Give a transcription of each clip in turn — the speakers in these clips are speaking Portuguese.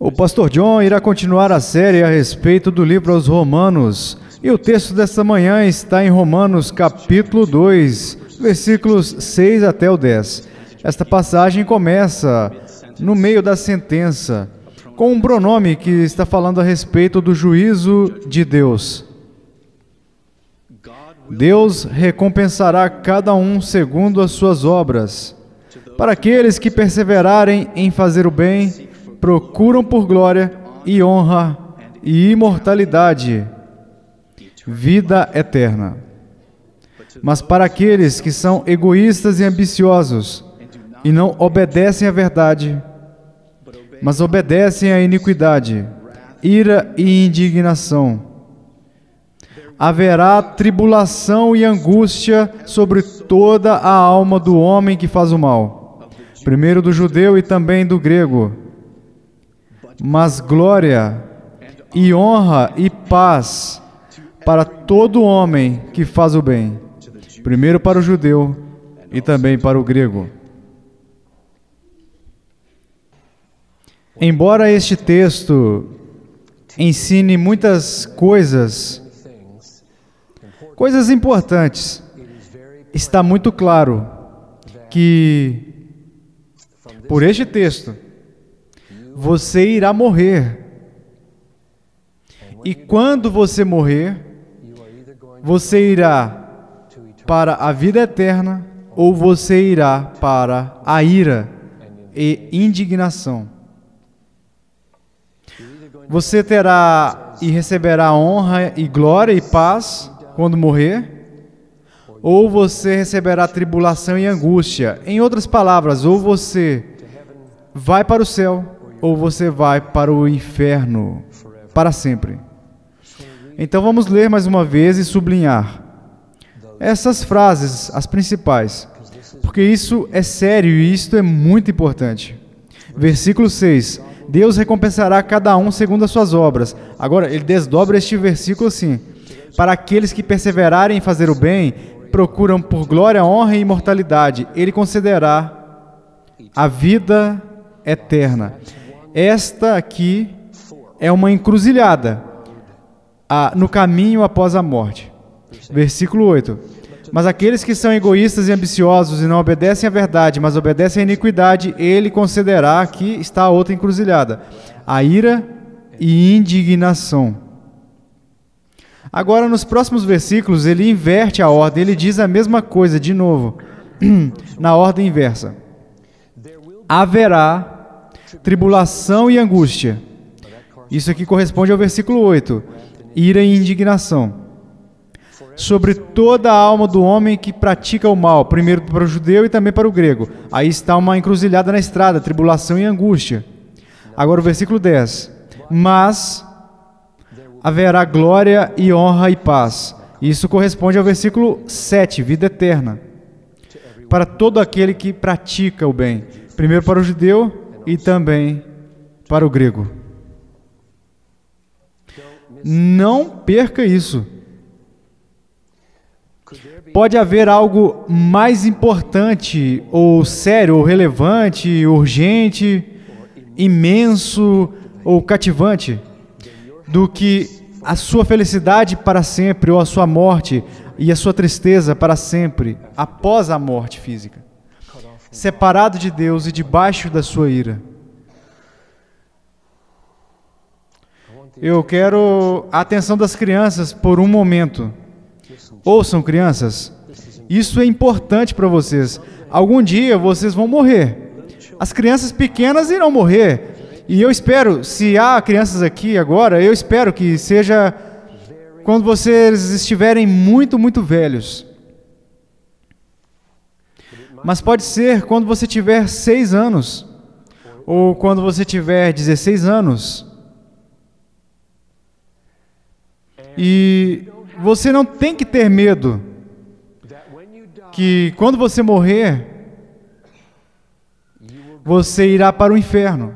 O pastor John irá continuar a série a respeito do livro aos Romanos. E o texto desta manhã está em Romanos capítulo 2, versículos 6 até o 10. Esta passagem começa no meio da sentença, com um pronome que está falando a respeito do juízo de Deus. Deus recompensará cada um segundo as suas obras. Para aqueles que perseverarem em fazer o bem, procuram por glória e honra e imortalidade, vida eterna. Mas para aqueles que são egoístas e ambiciosos e não obedecem à verdade, mas obedecem à iniquidade, ira e indignação, haverá tribulação e angústia sobre toda a alma do homem que faz o mal, primeiro do judeu e também do grego. Mas glória e honra e paz para todo homem que faz o bem, primeiro para o judeu e também para o grego. Embora este texto ensine muitas coisas importantes, está muito claro que, por este texto, você irá morrer. E quando você morrer, você irá para a vida eterna ou você irá para a ira e indignação. Você terá e receberá honra e glória e paz quando morrer, ou você receberá tribulação e angústia. Em outras palavras, ou você vai para o céu, ou você vai para o inferno para sempre. Então vamos ler mais uma vez e sublinhar essas frases, as principais, porque isso é sério e isto é muito importante. Versículo 6. Deus recompensará cada um segundo as suas obras. Agora, ele desdobra este versículo assim: para aqueles que perseverarem em fazer o bem, procuram por glória, honra e imortalidade, ele concederá a vida eterna. Esta aqui é uma encruzilhada no caminho após a morte. Versículo 8. Mas aqueles que são egoístas e ambiciosos e não obedecem à verdade, mas obedecem à iniquidade, ele concederá, aqui está a outra encruzilhada, a ira e indignação. Agora, nos próximos versículos, ele inverte a ordem, ele diz a mesma coisa de novo, na ordem inversa. Haverá tribulação e angústia. Isso aqui corresponde ao versículo 8. Ira e indignação. Sobre toda a alma do homem que pratica o mal, primeiro para o judeu e também para o grego. Aí está uma encruzilhada na estrada, tribulação e angústia. Agora o versículo 10. Mas haverá glória e honra e paz. Isso corresponde ao versículo 7, vida eterna. Para todo aquele que pratica o bem, primeiro para o judeu e também para o grego. Não perca isso. Pode haver algo mais importante, ou sério, ou relevante, urgente, imenso ou cativante do que a sua felicidade para sempre ou a sua morte e a sua tristeza para sempre após a morte física. Separado de Deus e debaixo da sua ira. Eu quero a atenção das crianças por um momento. Ouçam, crianças, isso é importante para vocês. Algum dia vocês vão morrer. As crianças pequenas irão morrer. E eu espero, se há crianças aqui agora, eu espero que seja quando vocês estiverem muito, muito velhos. Mas pode ser quando você tiver 6 anos, ou quando você tiver 16 anos. E você não tem que ter medo que quando você morrer, você irá para o inferno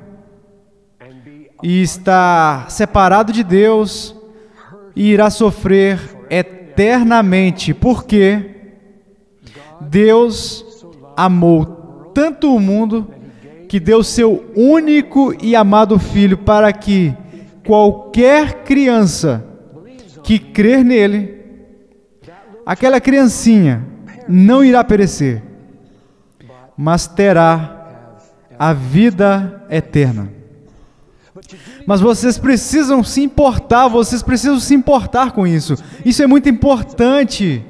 e estar separado de Deus e irá sofrer eternamente, porque Deus amou tanto o mundo que deu seu único e amado Filho para que qualquer criança que crer nele, aquela criancinha não irá perecer, mas terá a vida eterna. Mas vocês precisam se importar, com isso. Isso é muito importante.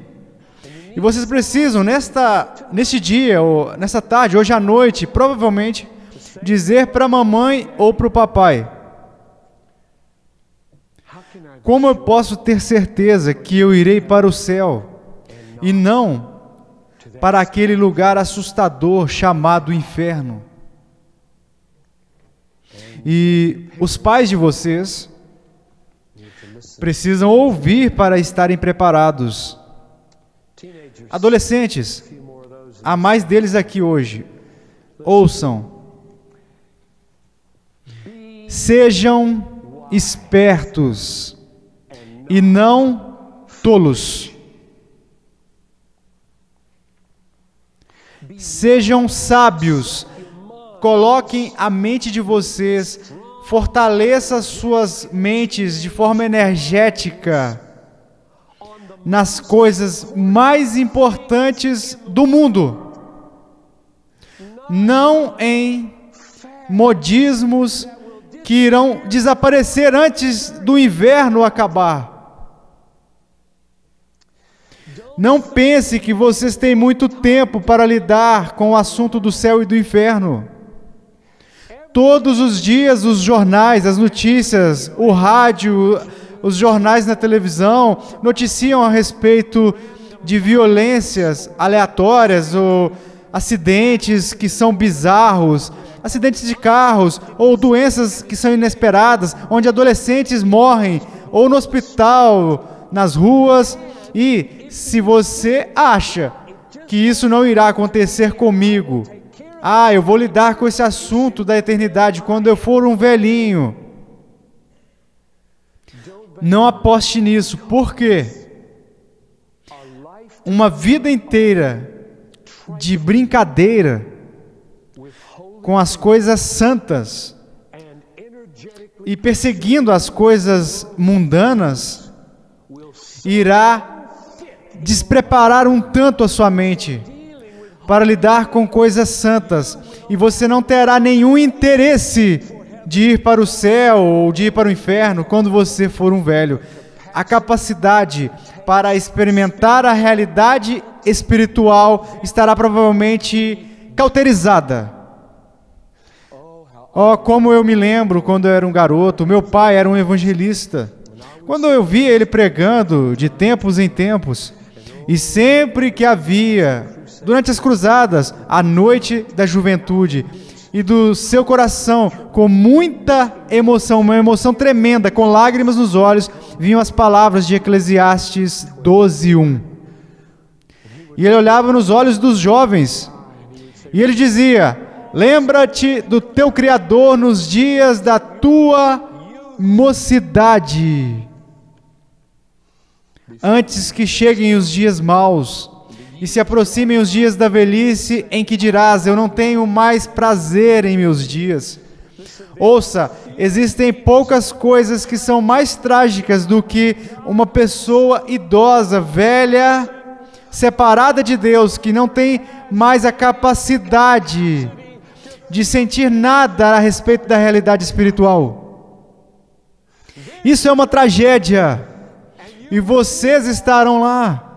E vocês precisam, neste dia, ou nessa tarde, hoje à noite, provavelmente, dizer para a mamãe ou para o papai: como eu posso ter certeza que eu irei para o céu e não para aquele lugar assustador chamado inferno? E os pais de vocês precisam ouvir para estarem preparados. Adolescentes, há mais deles aqui hoje. Ouçam. Sejam espertos e não tolos. Sejam sábios. Coloquem a mente de vocês, fortaleça suas mentes de forma energética nas coisas mais importantes do mundo. Não em modismos que irão desaparecer antes do inverno acabar. Não pense que vocês têm muito tempo para lidar com o assunto do céu e do inferno. Todos os dias os jornais, as notícias, o rádio, os jornais na televisão noticiam a respeito de violências aleatórias ou acidentes que são bizarros, acidentes de carros ou doenças que são inesperadas, onde adolescentes morrem ou no hospital, nas ruas. E se você acha que isso não irá acontecer comigo, eu vou lidar com esse assunto da eternidade quando eu for um velhinho. Não aposte nisso. Por quê? Uma vida inteira de brincadeira com as coisas santas e perseguindo as coisas mundanas irá despreparar um tanto a sua mente para lidar com coisas santas, e você não terá nenhum interesse de ir para o céu ou de ir para o inferno quando você for um velho. A capacidade para experimentar a realidade espiritual estará provavelmente cauterizada. Como eu me lembro quando eu era um garoto, meu pai era um evangelista. Quando eu via ele pregando de tempos em tempos, e sempre que havia, durante as cruzadas, a noite da juventude, e do seu coração, com muita emoção, uma emoção tremenda, com lágrimas nos olhos, vinham as palavras de Eclesiastes 12:1. E ele olhava nos olhos dos jovens, e ele dizia: lembra-te do teu Criador nos dias da tua mocidade, antes que cheguem os dias maus, e se aproximem os dias da velhice, em que dirás: eu não tenho mais prazer em meus dias. Ouça, existem poucas coisas que são mais trágicas do que uma pessoa idosa, velha, separada de Deus, que não tem mais a capacidade de sentir nada a respeito da realidade espiritual. Isso é uma tragédia, e vocês estarão lá.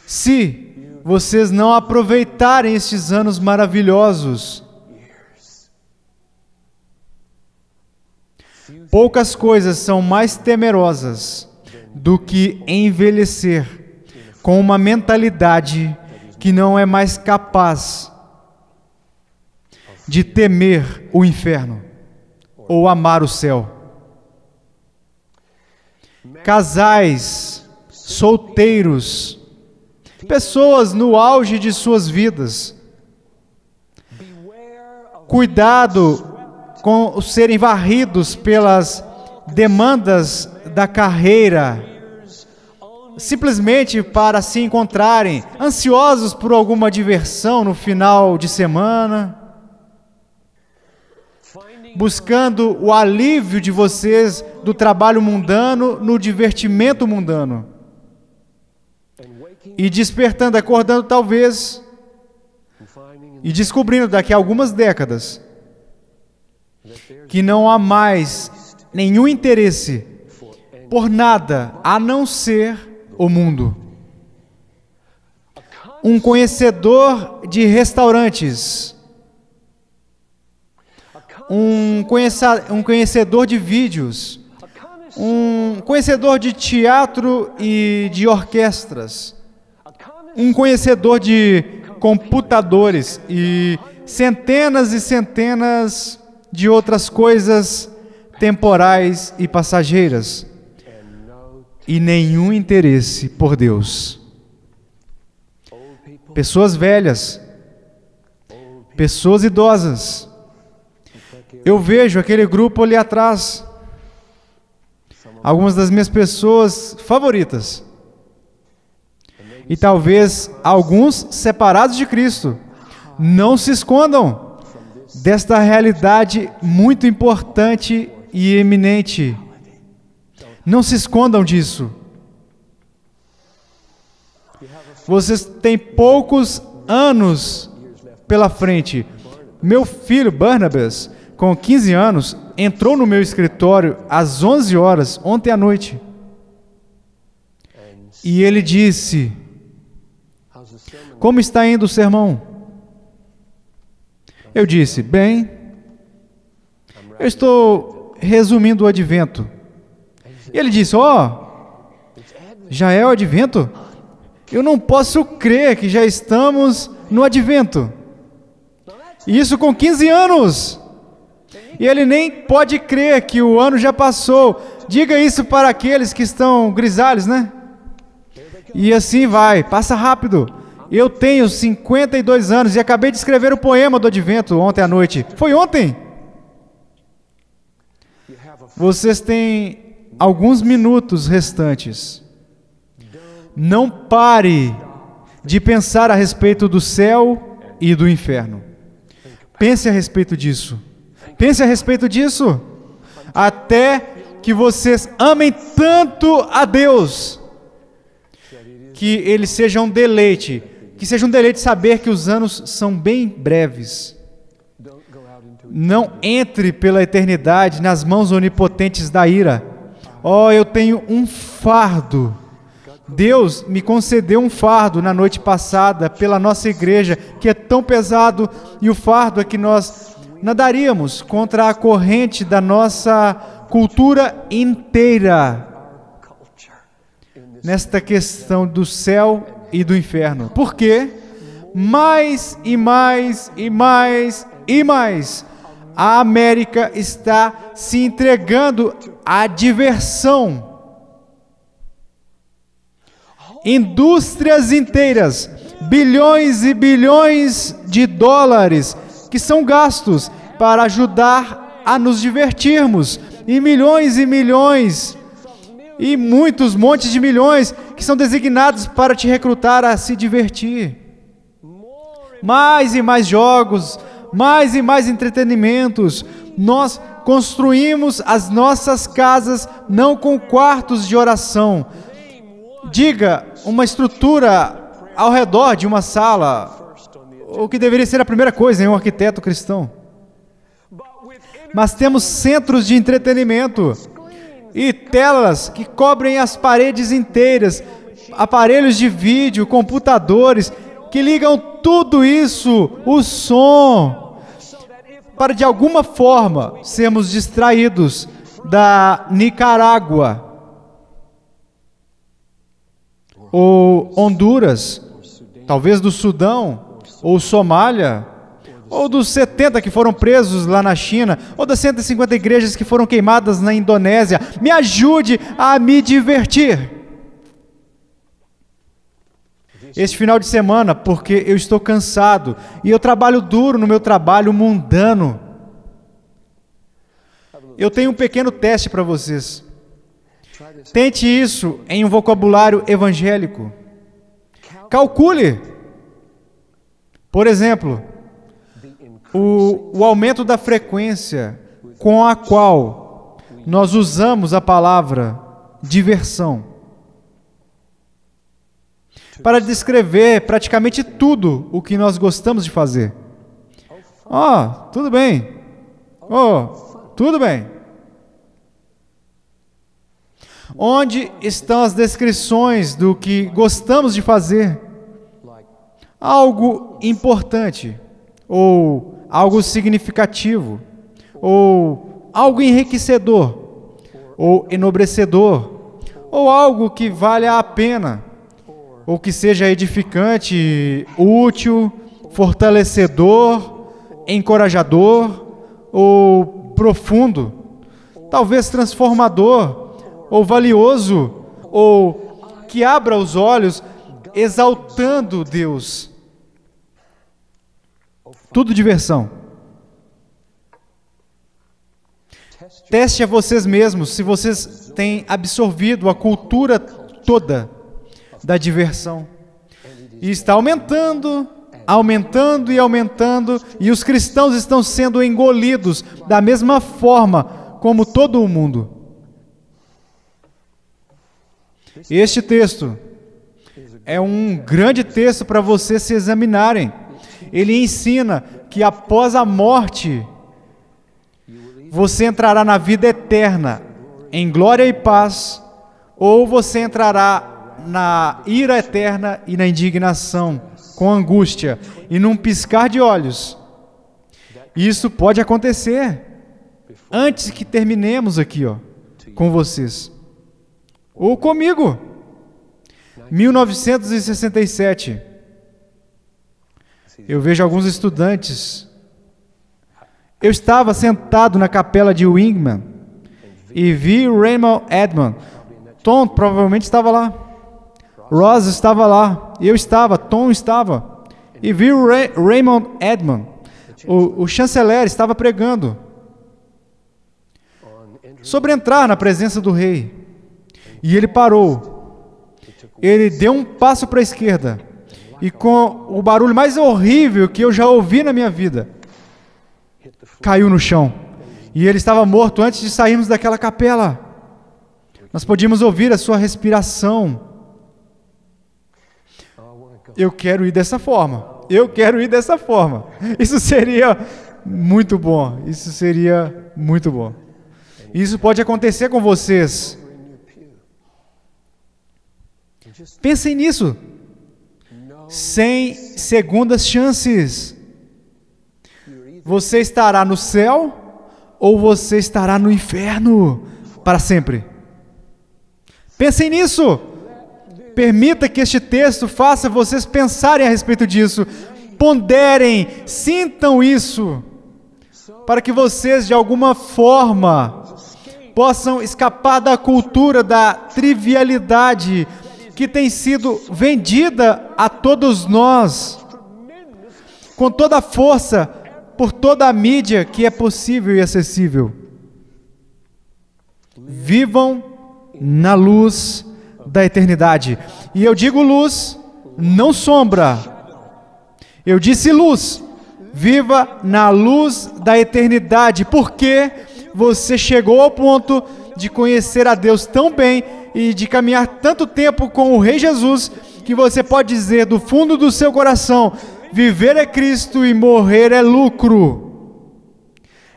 Se vocês não aproveitarem estes anos maravilhosos, poucas coisas são mais temerosas do que envelhecer com uma mentalidade que não é mais capaz de temer o inferno ou amar o céu. Casais, solteiros, pessoas no auge de suas vidas, cuidado com serem varridos pelas demandas da carreira simplesmente para se encontrarem, ansiosos por alguma diversão no final de semana, buscando o alívio de vocês do trabalho mundano no divertimento mundano. E despertando, acordando talvez, e descobrindo daqui a algumas décadas que não há mais nenhum interesse por nada a não ser o mundo. Um conhecedor de restaurantes, um conhecedor de vídeos, um conhecedor de teatro e de orquestras, um conhecedor de computadores e centenas de outras coisas temporais e passageiras, e nenhum interesse por Deus. Pessoas velhas, pessoas idosas. Eu vejo aquele grupo ali atrás, algumas das minhas pessoas favoritas, e talvez alguns separados de Cristo. Não se escondam desta realidade muito importante e eminente. Não se escondam disso. Vocês têm poucos anos pela frente. Meu filho, Barnabas, com 15 anos, entrou no meu escritório às 11 horas, ontem à noite. E ele disse: como está indo o sermão? Eu disse: bem, eu estou resumindo o advento. E ele disse: já é o advento? Eu não posso crer que já estamos no advento. E isso com 15 anos. E ele nem pode crer que o ano já passou. Diga isso para aqueles que estão grisalhos, né? E assim vai, passa rápido. Eu tenho 52 anos e acabei de escrever o poema do advento ontem à noite. Foi ontem? Vocês têm alguns minutos restantes. Não pare de pensar a respeito do céu e do inferno. Pense a respeito disso. Pense a respeito disso. Até que vocês amem tanto a Deus, que Ele seja um deleite. Que seja um deleite saber que os anos são bem breves. Não entre pela eternidade nas mãos onipotentes da ira. Eu tenho um fardo. Deus me concedeu um fardo na noite passada pela nossa igreja, que é tão pesado, e o fardo é que nós nadaríamos contra a corrente da nossa cultura inteira nesta questão do céu e do inferno. Por quê? Mais e mais e mais e mais, a América está se entregando à diversão. Indústrias inteiras, bilhões e bilhões de dólares que são gastos para ajudar a nos divertirmos, e milhões e muitos montes de milhões que são designados para te recrutar a se divertir. Mais e mais jogos, mais e mais entretenimentos. Nós construímos as nossas casas não com quartos de oração. Diga, uma estrutura ao redor de uma sala, o que deveria ser a primeira coisa em um arquiteto cristão. Mas temos centros de entretenimento e telas que cobrem as paredes inteiras, aparelhos de vídeo, computadores, que ligam tudo isso, o som, para de alguma forma sermos distraídos da Nicarágua, ou Honduras, talvez do Sudão, ou Somália, ou dos 70 que foram presos lá na China, ou das 150 igrejas que foram queimadas na Indonésia. Me ajude a me divertir este final de semana, porque eu estou cansado e eu trabalho duro no meu trabalho mundano. Eu tenho um pequeno teste para vocês. Tente isso em um vocabulário evangélico. Calcule. Por exemplo, o aumento da frequência com a qual nós usamos a palavra diversão para descrever praticamente tudo o que nós gostamos de fazer. Tudo bem. Tudo bem. Onde estão as descrições do que gostamos de fazer? Algo importante, ou algo significativo, ou algo enriquecedor, ou enobrecedor, ou algo que valha a pena, ou que seja edificante, útil, fortalecedor, encorajador, ou profundo, talvez transformador, ou valioso, ou que abra os olhos, exaltando Deus. Tudo diversão. Teste a vocês mesmos se vocês têm absorvido a cultura toda da diversão. E está aumentando, aumentando e aumentando, e os cristãos estão sendo engolidos da mesma forma como todo o mundo. Este texto é um grande texto para vocês se examinarem. Ele ensina que após a morte, você entrará na vida eterna, em glória e paz, ou você entrará na ira eterna e na indignação, com angústia, e num piscar de olhos. Isso pode acontecer antes que terminemos aqui, com vocês. Ou comigo. 1967. Eu vejo alguns estudantes. Eu estava sentado na capela de Wingman e vi Raymond Edman. Tom provavelmente estava lá. Ross estava lá. Eu estava. Tom estava. E vi Raymond Edman. O chanceler estava pregando sobre entrar na presença do rei. E ele parou. Ele deu um passo para a esquerda. E com o barulho mais horrível que eu já ouvi na minha vida, caiu no chão. E ele estava morto antes de sairmos daquela capela. Nós podíamos ouvir a sua respiração. Eu quero ir dessa forma. Eu quero ir dessa forma. Isso seria muito bom. Isso seria muito bom. Isso pode acontecer com vocês. Pensem nisso. Sem segundas chances. Você estará no céu ou você estará no inferno para sempre. Pensem nisso. Permita que este texto faça vocês pensarem a respeito disso. Ponderem, sintam isso, para que vocês de alguma forma possam escapar da cultura da trivialidade que tem sido vendida a todos nós, com toda a força, por toda a mídia que é possível e acessível. Vivam na luz da eternidade. E eu digo luz, não sombra. Eu disse luz. Viva na luz da eternidade, porque você chegou ao ponto de conhecer a Deus tão bem e de caminhar tanto tempo com o Rei Jesus, que você pode dizer do fundo do seu coração: viver é Cristo e morrer é lucro.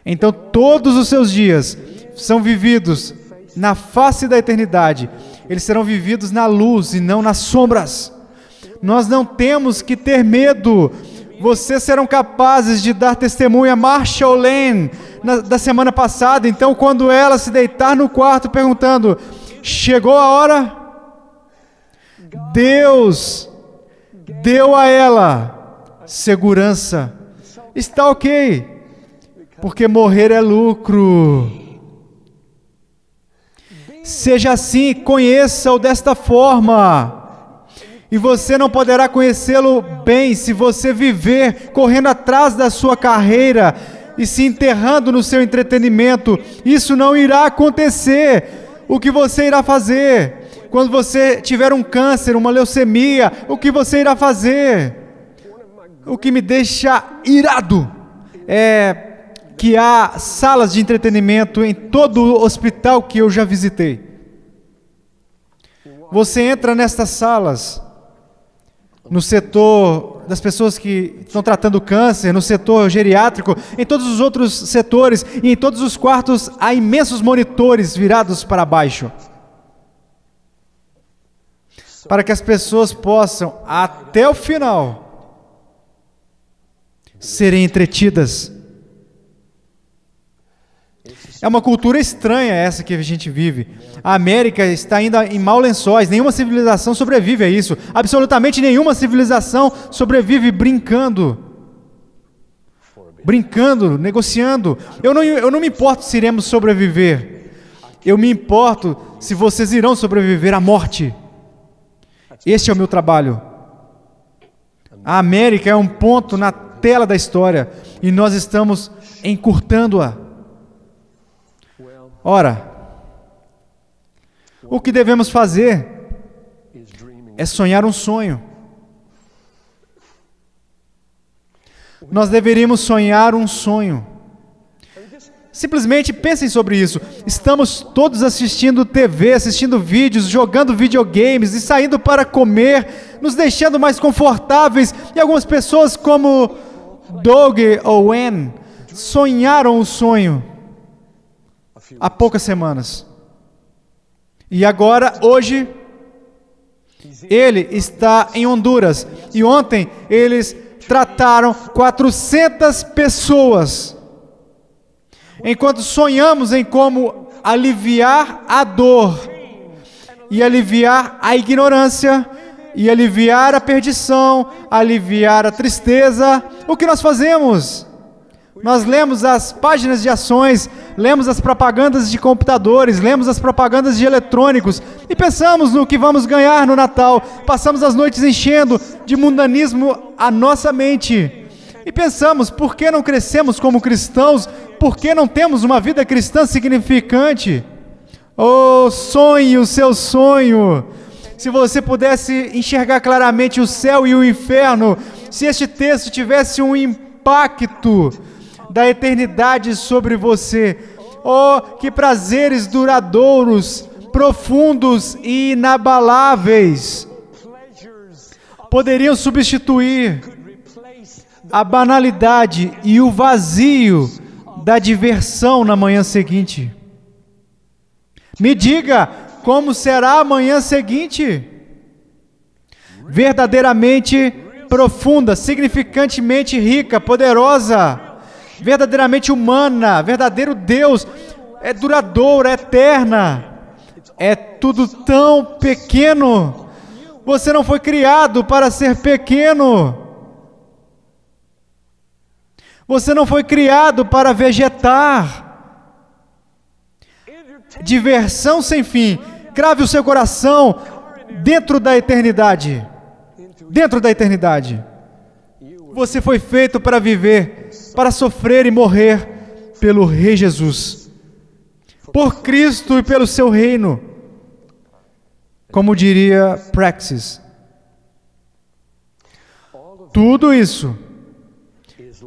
Então todos os seus dias são vividos na face da eternidade. Eles serão vividos na luz e não nas sombras. Nós não temos que ter medo. Vocês serão capazes de dar testemunho a Marshall Lane da semana passada. Então, quando ela se deitar no quarto perguntando: chegou a hora? Deus deu a ela segurança. Está ok, porque morrer é lucro. Seja assim, conheça-o desta forma. E você não poderá conhecê-lo bem se você viver correndo atrás da sua carreira e se enterrando no seu entretenimento. Isso não irá acontecer. o que você irá fazer? Quando você tiver um câncer, uma leucemia, o que você irá fazer? O que me deixa irado é que há salas de entretenimento em todo o hospital que eu já visitei. Você entra nestas salas, no setor das pessoas que estão tratando câncer, no setor geriátrico, em todos os outros setores, e em todos os quartos há imensos monitores virados para baixo, para que as pessoas possam, até o final, serem entretidas. É uma cultura estranha essa que a gente vive. A América está ainda em maus lençóis. Nenhuma civilização sobrevive a isso. Absolutamente nenhuma civilização sobrevive brincando, negociando. Eu não me importo se iremos sobreviver. Eu me importo se vocês irão sobreviver à morte. Este é o meu trabalho. A América é um ponto na tela da história e nós estamos encurtando-a. Ora, o que devemos fazer é sonhar um sonho. Nós deveríamos sonhar um sonho. Simplesmente pensem sobre isso. Estamos todos assistindo TV, assistindo vídeos, jogando videogames e saindo para comer, nos deixando mais confortáveis. E algumas pessoas como Doug ou Ann sonharam o sonho há poucas semanas. E agora, hoje, ele está em Honduras. E ontem, eles trataram 400 pessoas. Enquanto sonhamos em como aliviar a dor, e aliviar a ignorância, e aliviar a perdição, aliviar a tristeza, o que nós fazemos? Nós lemos as páginas de ações, lemos as propagandas de computadores, lemos as propagandas de eletrônicos e pensamos no que vamos ganhar no Natal. Passamos as noites enchendo de mundanismo a nossa mente. E pensamos, por que não crescemos como cristãos? Por que não temos uma vida cristã significante? Oh, sonhe o seu sonho! Se você pudesse enxergar claramente o céu e o inferno, se este texto tivesse um impacto da eternidade sobre você. Oh, que prazeres duradouros, profundos e inabaláveis poderiam substituir a banalidade e o vazio da diversão na manhã seguinte. Me diga, como será a manhã seguinte? Verdadeiramente profunda, significantemente rica, poderosa, verdadeiramente humana, verdadeiro Deus, é duradoura, é eterna, é tudo tão pequeno. Você não foi criado para ser pequeno. Você não foi criado para vegetar. Diversão sem fim. Crave o seu coração dentro da eternidade. Dentro da eternidade. Você foi feito para viver, para sofrer e morrer pelo Rei Jesus, por Cristo e pelo seu reino. Como diria Praxis, tudo isso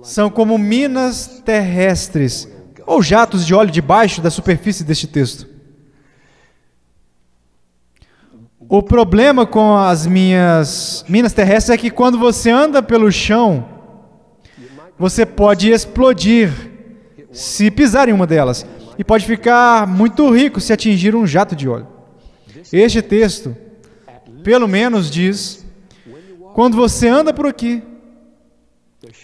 são como minas terrestres ou jatos de óleo debaixo da superfície deste texto. O problema com as minhas minas terrestres é que quando você anda pelo chão, você pode explodir se pisar em uma delas. E pode ficar muito rico se atingir um jato de óleo. Este texto, pelo menos diz, quando você anda por aqui,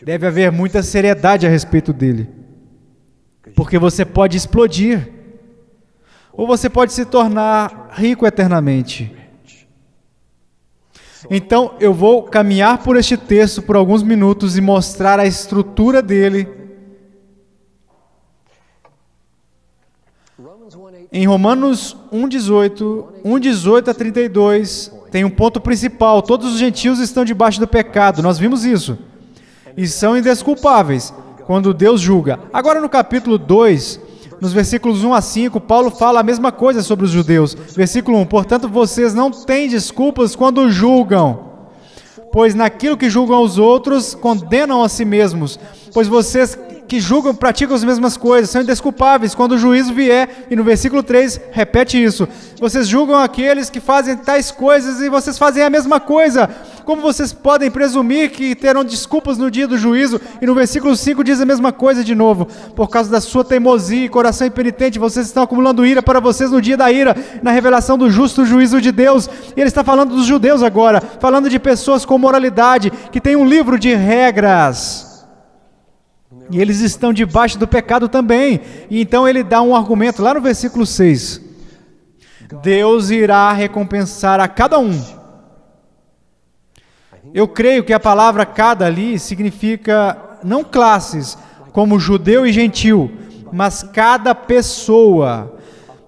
deve haver muita seriedade a respeito dele. Porque você pode explodir. Ou você pode se tornar rico eternamente. Então, eu vou caminhar por este texto por alguns minutos e mostrar a estrutura dele. Em Romanos 1:18 a 32, tem um ponto principal. Todos os gentios estão debaixo do pecado. Nós vimos isso. E são indesculpáveis quando Deus julga. Agora no capítulo 2, Nos versículos 1 a 5, Paulo fala a mesma coisa sobre os judeus. Versículo 1, portanto, vocês não têm desculpas quando julgam, pois naquilo que julgam os outros, condenam a si mesmos. Pois vocês que julgam praticam as mesmas coisas, são indesculpáveis quando o juízo vier. E no versículo 3, repete isso. Vocês julgam aqueles que fazem tais coisas e vocês fazem a mesma coisa. Como vocês podem presumir que terão desculpas no dia do juízo? E no versículo 5 diz a mesma coisa de novo. Por causa da sua teimosia e coração impenitente, vocês estão acumulando ira para vocês no dia da ira, na revelação do justo juízo de Deus. E ele está falando dos judeus agora, falando de pessoas com moralidade, que têm um livro de regras. E eles estão debaixo do pecado também. E então ele dá um argumento lá no versículo 6. Deus irá recompensar a cada um. Eu creio que a palavra cada ali significa não classes, como judeu e gentil, mas cada pessoa,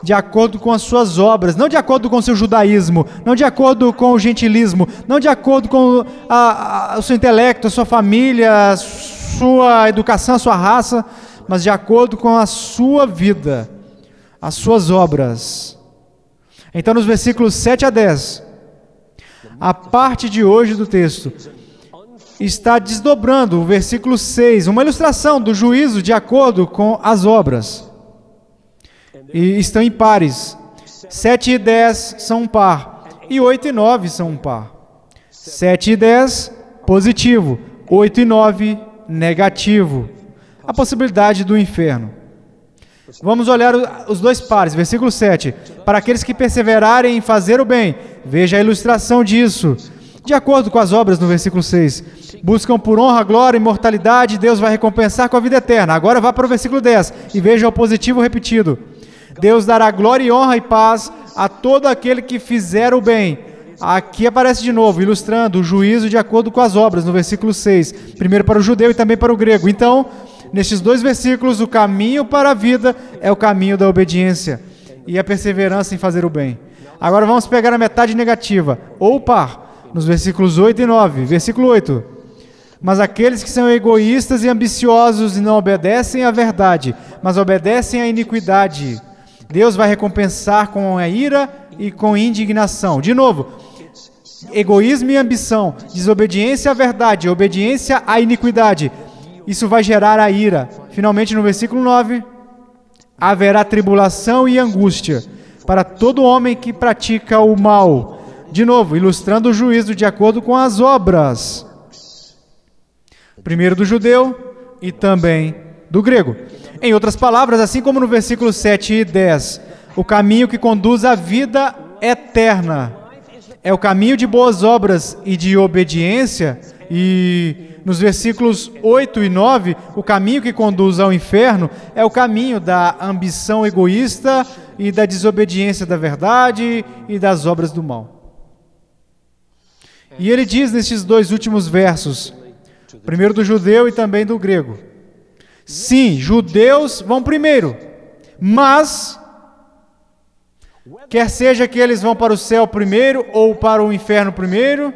de acordo com as suas obras, não de acordo com o seu judaísmo, não de acordo com o gentilismo, não de acordo com o seu intelecto, a sua família, sua educação, a sua raça, mas de acordo com a sua vida, as suas obras. Então, nos versículos 7 a 10, a parte de hoje do texto está desdobrando o versículo 6, uma ilustração do juízo de acordo com as obras. E estão em pares. 7 e 10 são um par, e 8 e 9 são um par. 7 e 10, positivo. 8 e 9, negativo. A possibilidade do inferno. Vamos olhar os dois pares. Versículo 7. Para aqueles que perseverarem em fazer o bem. Veja a ilustração disso. De acordo com as obras no versículo 6. Buscam por honra, glória e imortalidade. Deus vai recompensar com a vida eterna. Agora vá para o versículo 10. E veja o positivo repetido. Deus dará glória e honra e paz a todo aquele que fizer o bem. Aqui aparece de novo, ilustrando o juízo de acordo com as obras, no versículo 6. Primeiro para o judeu e também para o grego. Então, nestes dois versículos, o caminho para a vida é o caminho da obediência e a perseverança em fazer o bem. Agora vamos pegar a metade negativa, ou par, nos versículos 8 e 9. Versículo 8. Mas aqueles que são egoístas e ambiciosos e não obedecem à verdade, mas obedecem à iniquidade, Deus vai recompensar com a ira e com indignação. De novo, egoísmo e ambição, desobediência à verdade, obediência à iniquidade. Isso vai gerar a ira. Finalmente, no versículo 9, haverá tribulação e angústia para todo homem que pratica o mal. De novo, ilustrando o juízo de acordo com as obras. Primeiro do judeu e também do grego. Em outras palavras, assim como no versículo 7 e 10, o caminho que conduz à vida eterna é o caminho de boas obras e de obediência, e nos versículos 8 e 9, o caminho que conduz ao inferno é o caminho da ambição egoísta e da desobediência da verdade e das obras do mal. E ele diz nestes dois últimos versos, primeiro do judeu e também do grego, sim, judeus vão primeiro, mas quer seja que eles vão para o céu primeiro ou para o inferno primeiro,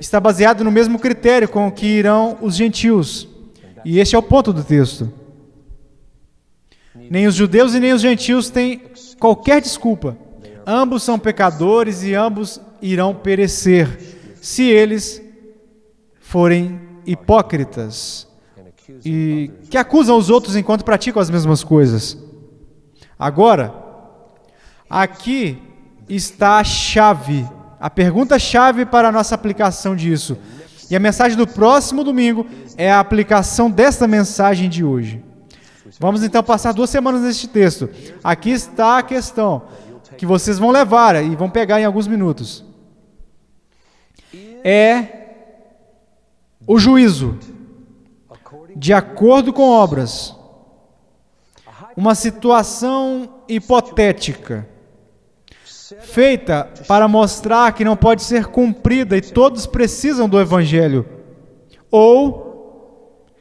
está baseado no mesmo critério com que irão os gentios. E este é o ponto do texto. Nem os judeus e nem os gentios têm qualquer desculpa. Ambos são pecadores e ambos irão perecer, se eles forem hipócritas e que acusam os outros enquanto praticam as mesmas coisas. Agora, aqui está a chave, a pergunta-chave para a nossa aplicação disso. E a mensagem do próximo domingo é a aplicação desta mensagem de hoje. Vamos então passar 2 semanas neste texto. Aqui está a questão que vocês vão levar e vão pegar em alguns minutos. É o juízo de acordo com obras. Uma situação hipotética, feita para mostrar que não pode ser cumprida e todos precisam do Evangelho. Ou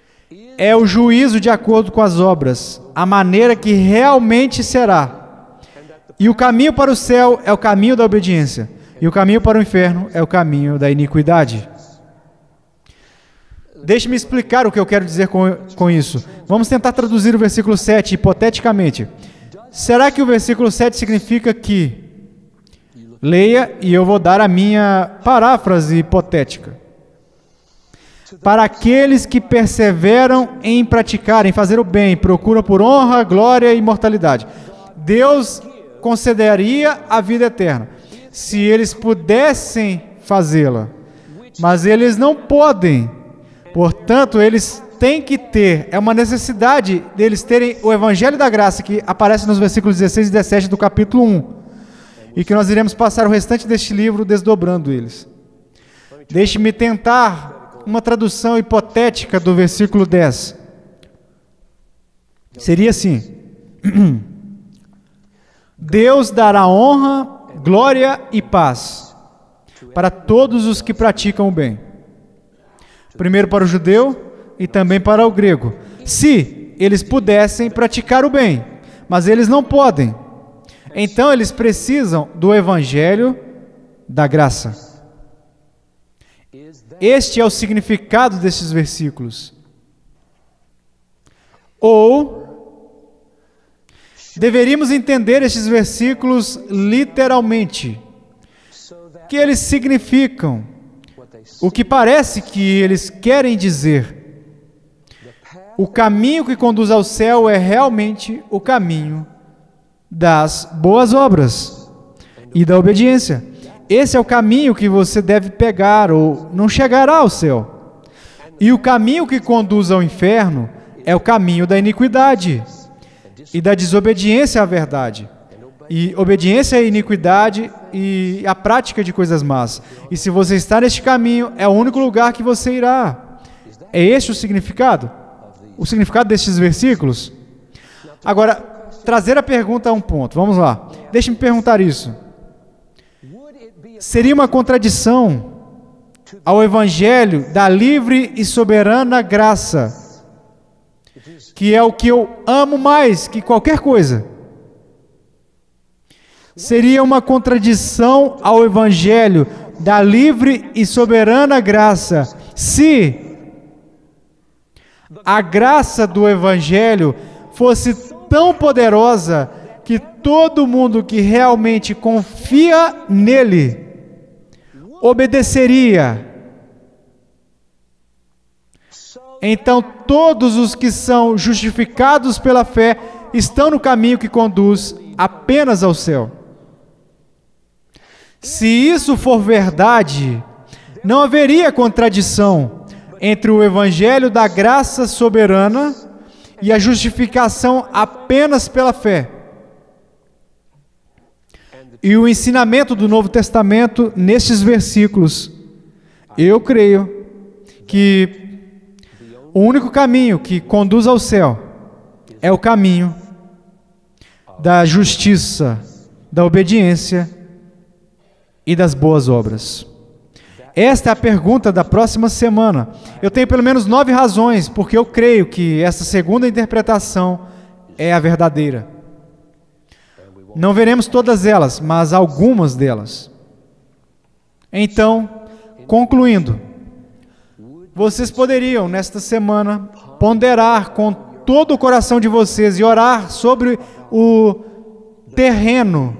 é o juízo de acordo com as obras, a maneira que realmente será. E o caminho para o céu é o caminho da obediência, e o caminho para o inferno é o caminho da iniquidade. Deixe-me explicar o que eu quero dizer com isso. Vamos tentar traduzir o versículo 7 hipoteticamente. Será que o versículo 7 significa que... Leia e eu vou dar a minha paráfrase hipotética. Para aqueles que perseveram em praticar, em fazer o bem, procuram por honra, glória e imortalidade. Deus concederia a vida eterna, se eles pudessem fazê-la. Mas eles não podem. Portanto, eles têm que ter, é uma necessidade deles terem o Evangelho da Graça, que aparece nos versículos 16 e 17 do capítulo 1. E que nós iremos passar o restante deste livro desdobrando eles. Deixe-me tentar uma tradução hipotética do versículo 10. Seria assim: Deus dará honra, glória e paz para todos os que praticam o bem. Primeiro para o judeu e também para o grego, se eles pudessem praticar o bem, mas eles não podem. Então eles precisam do Evangelho da Graça. Este é o significado desses versículos. Ou deveríamos entender estes versículos literalmente, que eles significam o que parece que eles querem dizer. O caminho que conduz ao céu é realmente o caminho das boas obras e da obediência. Esse é o caminho que você deve pegar, ou não chegará ao céu. E o caminho que conduz ao inferno é o caminho da iniquidade e da desobediência à verdade. E obediência à iniquidade e a prática de coisas más. E se você está neste caminho, é o único lugar que você irá. É este o significado? O significado destes versículos? Agora, trazer a pergunta a um ponto. Vamos lá. Deixe-me perguntar isso. Seria uma contradição ao Evangelho da livre e soberana graça, que é o que eu amo mais que qualquer coisa? Seria uma contradição ao Evangelho da livre e soberana graça, se a graça do Evangelho fosse tão poderosa que todo mundo que realmente confia nele obedeceria. Então todos os que são justificados pela fé estão no caminho que conduz apenas ao céu. Se isso for verdade, não haveria contradição entre o Evangelho da graça soberana e a justificação apenas pela fé. E o ensinamento do Novo Testamento nestes versículos, eu creio que o único caminho que conduz ao céu é o caminho da justiça, da obediência e das boas obras. Esta é a pergunta da próxima semana. Eu tenho pelo menos 9 razões, porque eu creio que essa segunda interpretação é a verdadeira. Não veremos todas elas, mas algumas delas. Então, concluindo, vocês poderiam, nesta semana, ponderar com todo o coração de vocês e orar sobre o terreno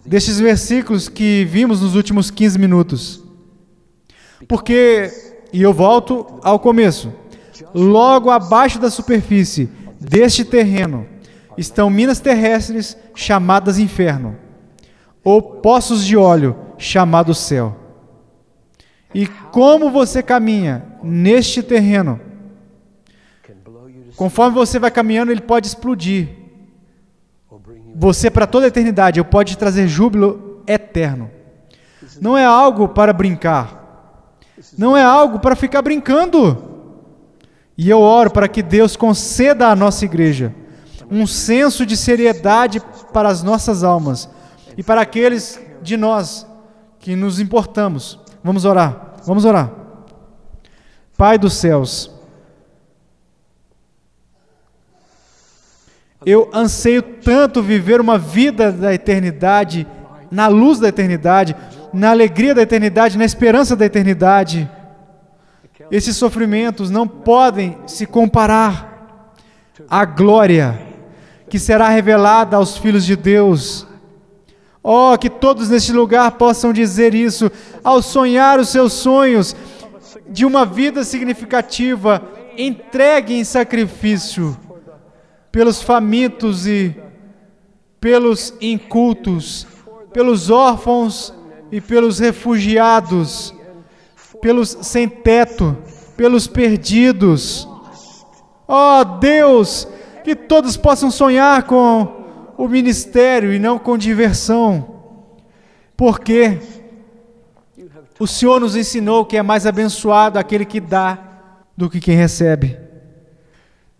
destes versículos que vimos nos últimos 15 minutos. Porque, e eu volto ao começo, logo abaixo da superfície deste terreno estão minas terrestres chamadas inferno, ou poços de óleo chamados céu. E como você caminha neste terreno, conforme você vai caminhando, ele pode explodir você para toda a eternidade, ele pode trazer júbilo eterno. Não é algo para brincar, não é algo para ficar brincando. E eu oro para que Deus conceda à nossa igreja um senso de seriedade para as nossas almas e para aqueles de nós que nos importamos. Vamos orar, vamos orar. Pai dos céus, eu anseio tanto viver uma vida da eternidade, na luz da eternidade, na alegria da eternidade, na esperança da eternidade. Esses sofrimentos não podem se comparar à glória que será revelada aos filhos de Deus. Oh, que todos neste lugar possam dizer isso, ao sonhar os seus sonhos de uma vida significativa, entregue em sacrifício pelos famintos e pelos incultos, pelos órfãos e pelos refugiados, pelos sem teto, pelos perdidos. Oh Deus, que todos possam sonhar com o ministério e não com diversão, porque o Senhor nos ensinou que é mais abençoado aquele que dá do que quem recebe.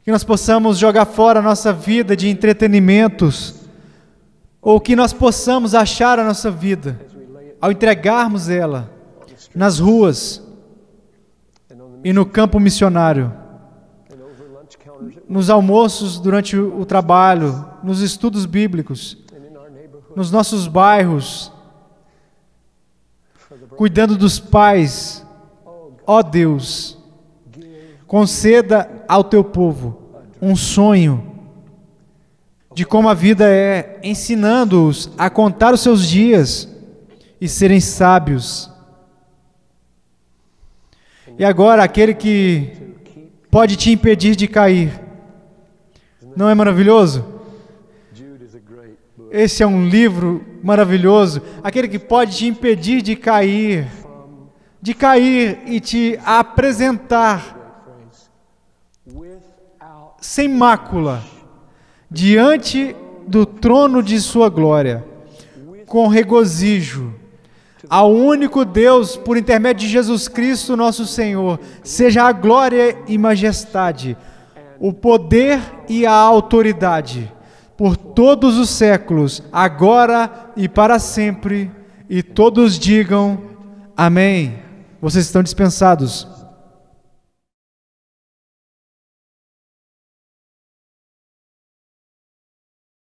Que nós possamos jogar fora a nossa vida de entretenimentos, ou que nós possamos achar a nossa vida ao entregarmos ela nas ruas e no campo missionário, nos almoços durante o trabalho, nos estudos bíblicos, nos nossos bairros, cuidando dos pais. Ó Deus, conceda ao teu povo um sonho de como a vida é, ensinando-os a contar os seus dias e serem sábios. E agora, aquele que pode te impedir de cair, não é maravilhoso? Esse é um livro maravilhoso, aquele que pode te impedir de cair e te apresentar sem mácula diante do trono de sua glória, com regozijo. Ao único Deus, por intermédio de Jesus Cristo, nosso Senhor, seja a glória e majestade, o poder e a autoridade, por todos os séculos, agora e para sempre, e todos digam amém. Vocês estão dispensados.